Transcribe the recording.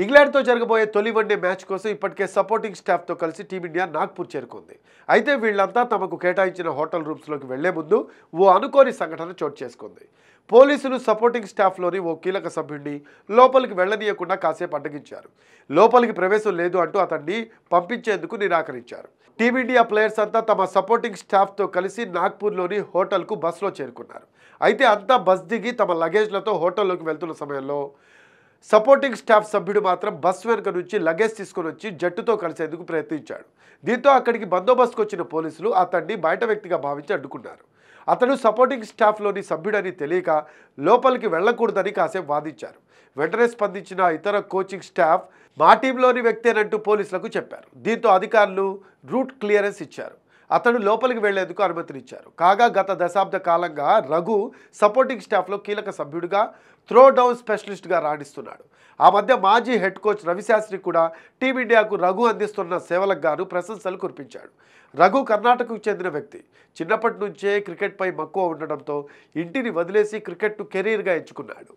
ఇంగ్లాండ్తో జరగబోయే తొలి one day match కోసం ఇప్పటికే సపోర్టింగ్ స్టాఫ్తో కలిసి టీమిండియా నాగ్పూర్ చేరుకుంది. అయితే వీళ్లంతా తమకు కేటాయించిన హోటల్ రూమ్స్లోకి వెళ్లే ముందు ఓ అనుకోని సంఘటన చోటు చేసుకుంది. పోలీసులు సపోర్టింగ్ స్టాఫ్లోని ఓ కీలక సభ్యుడిని లోపలికి వెళ్లనీయకుండా కాసేపు అడ్డగించారు. లోపలికి ప్రవేశం లేదు అంటూ అతన్ని పంపించేందుకు నిరాకరించారు. టీమిండియా ప్లేయర్స్ అంతా తమ సపోర్టింగ్ స్టాఫ్తో కలిసి నాగ్పూర్లోని హోటల్కు బస్సులో చేరుకున్నారు. అయితే అంతా బస్ దిగి తమ లగేజ్లతో హోటల్లోకి వెళ్తున్న సమయంలో సపోర్టింగ్ స్టాఫ్ సభ్యుడు మాత్రం బస్ వెనుక నుంచి లగేజ్ తీసుకుని వచ్చి జట్టుతో కలిసేందుకు ప్రయత్నించాడు. దీంతో అక్కడికి బందోబస్తుకు వచ్చిన పోలీసులు అతన్ని బయట వ్యక్తిగా భావించి అడ్డుకున్నారు. అతడు సపోర్టింగ్ స్టాఫ్లోని సభ్యుడని తెలియక లోపలికి వెళ్లకూడదని కాసేపు వాదించారు. వెంటనే స్పందించిన ఇతర కోచింగ్ స్టాఫ్ మా టీంలోని వ్యక్తేనంటూ పోలీసులకు చెప్పారు. దీంతో అధికారులు రూట్ క్లియరెన్స్ ఇచ్చారు. అతడు లోపలికి వెళ్లేందుకు అనుమతినిచ్చారు. కాగా గత దశాబ్ద కాలంగా రఘు సపోర్టింగ్ స్టాఫ్లో కీలక సభ్యుడిగా త్రో డౌన్ స్పెషలిస్ట్గా రాణిస్తున్నాడు. ఆ మధ్య మాజీ హెడ్ కోచ్ రవిశాస్త్రి కూడా టీమిండియాకు రఘు అందిస్తున్న సేవలకు గాను ప్రశంసలు కురిపించాడు. రఘు కర్ణాటకకు చెందిన వ్యక్తి. చిన్నప్పటి నుంచే క్రికెట్పై మక్కువ ఉండడంతో ఇంటిని వదిలేసి క్రికెట్ను కెరీర్గా ఎంచుకున్నాడు.